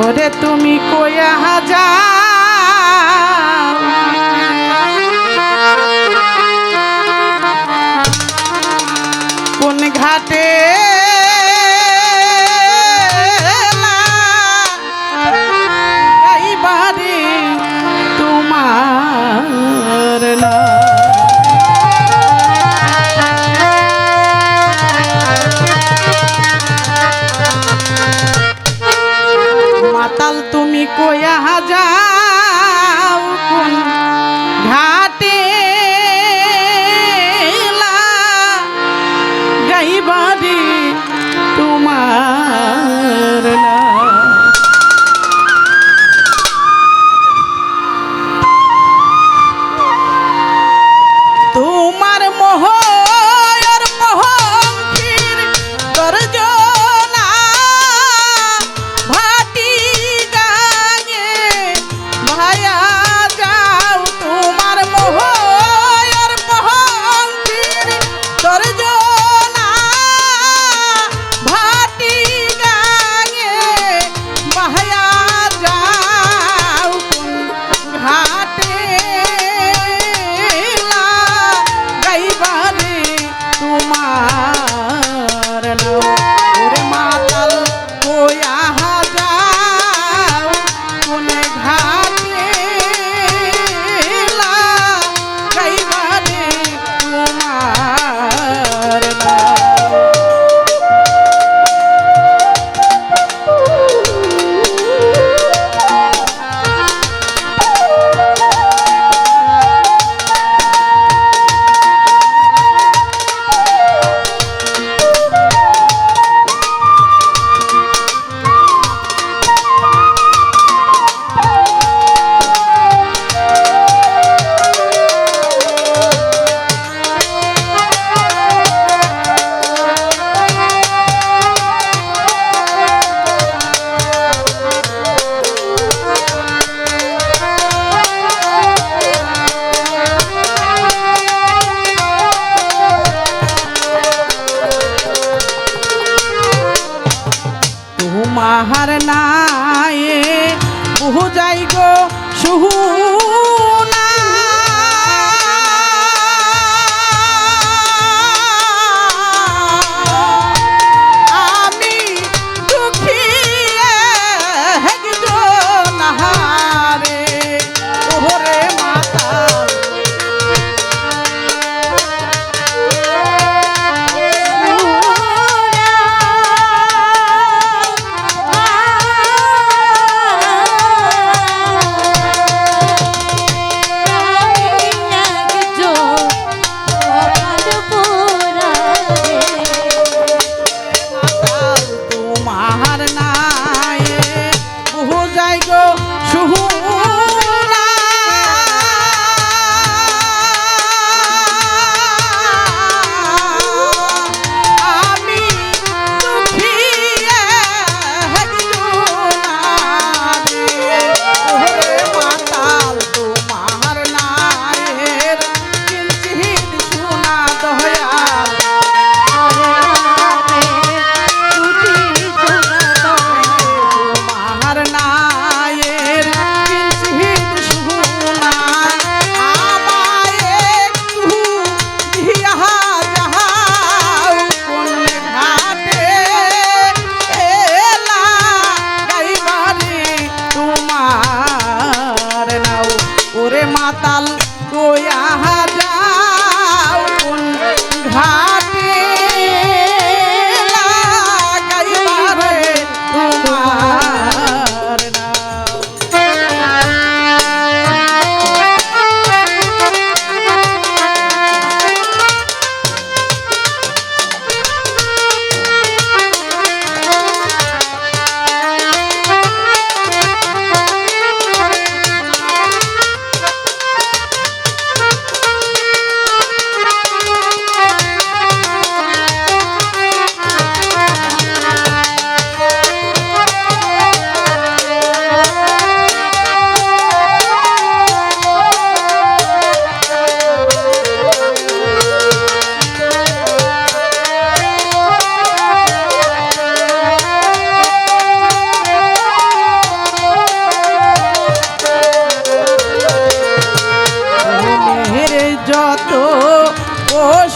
ওরে তুমি কইয়া যাও কোন ঘাটে এইবারে তোমার না মাতাল তুমি কইয়া যাও কোন ঘাটে গাইবারে তোমার না তোমার মোহ তোমার নায়ে বহু যাই গো সুহুনা আমি দুঃখী একজন হারে ওরে মাতা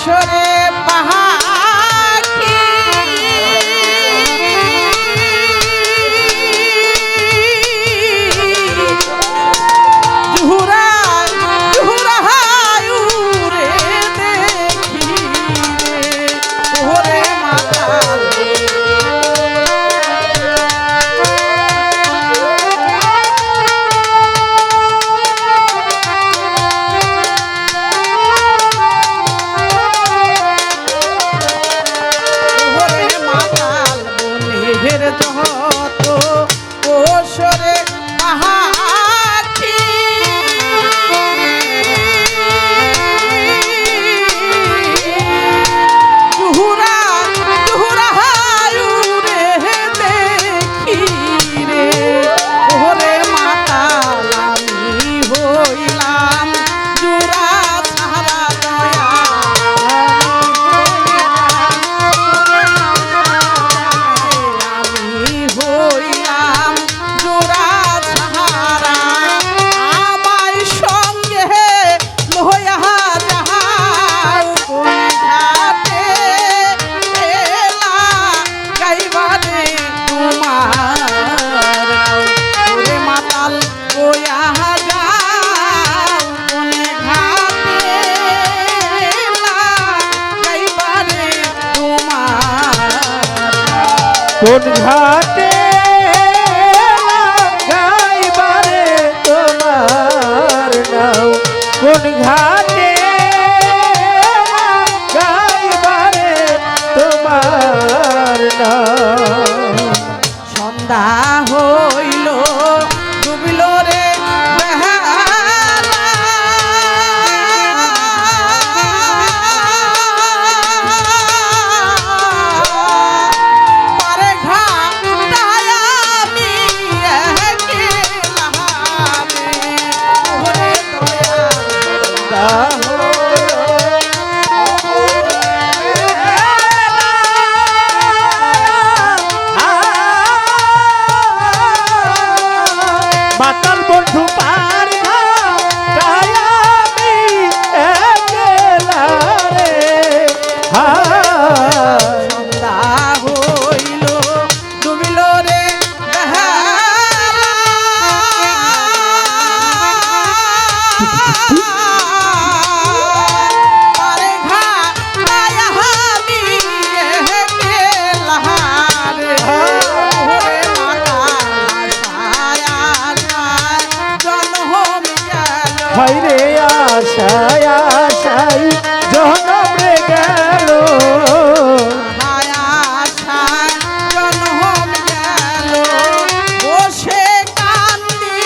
ওসরে পাখি জুহুরা জুহুরা উড়ে দেখি রে ওরে মাতাল যত ওসরে পাখি জুহুরা জুহুরা উড়ে দেখি রে ওরে মাতাল আমি হইলাম জুরা ছাড়া দয়া হইলাম জোড়া ছাড়া আমায় সঙ্গে লইয়া যাও কোন ঘাটে এলা গাইবারে তোমার ওরে মাতাল কইয়া যাও কোন ঘাটে এলা গাইবারে তোমার কোন ঘাটে গাইবারে তোমার নাও কোন ঘাটে গাইবারে তোমার নাও সন্ধ্যা হইল ডুবিল রে বেহালা পারে ঘাটায় আমি একলা রে ওরে দয়া মাতাল বন্ধু পার আমি একলা রে সন্ধ্যা হইল ডুবিল রে পারে ঘাটায় আমি একলা রে ওরে মাতাল ছায়া জন্ম গেল হাইরে আশায় আশায় জনম রে গেল আশায় জন্ম গেল বসে কান্দি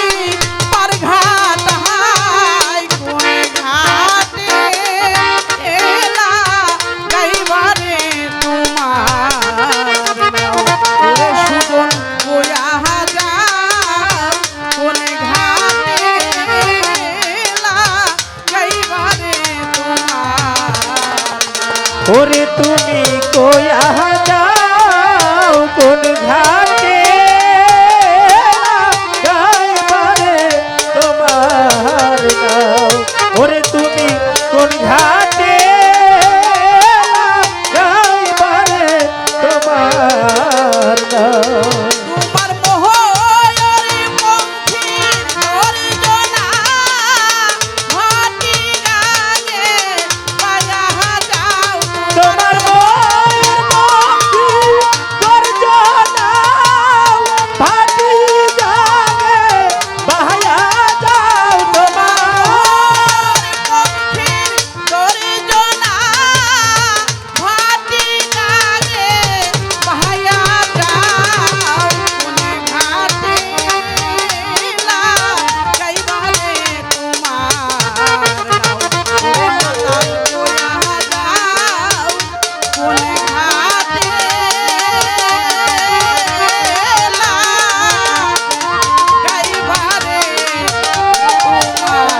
পার ঘাটায় কোন ঘাটে এলা গাইবারে তোমার ওরে সুজন কইয়া যাও কোন ঘাটে এলা গাইবারে তোমার ওরে তুমি কইয়া যাও কোন ঘাটে গাইবারে তোমার নাও ওরে তুমি কোন ঘাটে গাইবারে তোমার নাও তোমার মোহরে পঙ্খী গর্জনা ঘাটি গায়ে পায়া যাও তোমার গর্জনা ফাটি যাবে বাহায়া যাও তোমার পঙ্খী গর্জনা ঘাটি গায়ে পায়া যাও কোন ঘাটে না গাইবারে তোমার ওরে মাতাল কইয়া যাও কোন ঘাটে না গাইবারে তোমার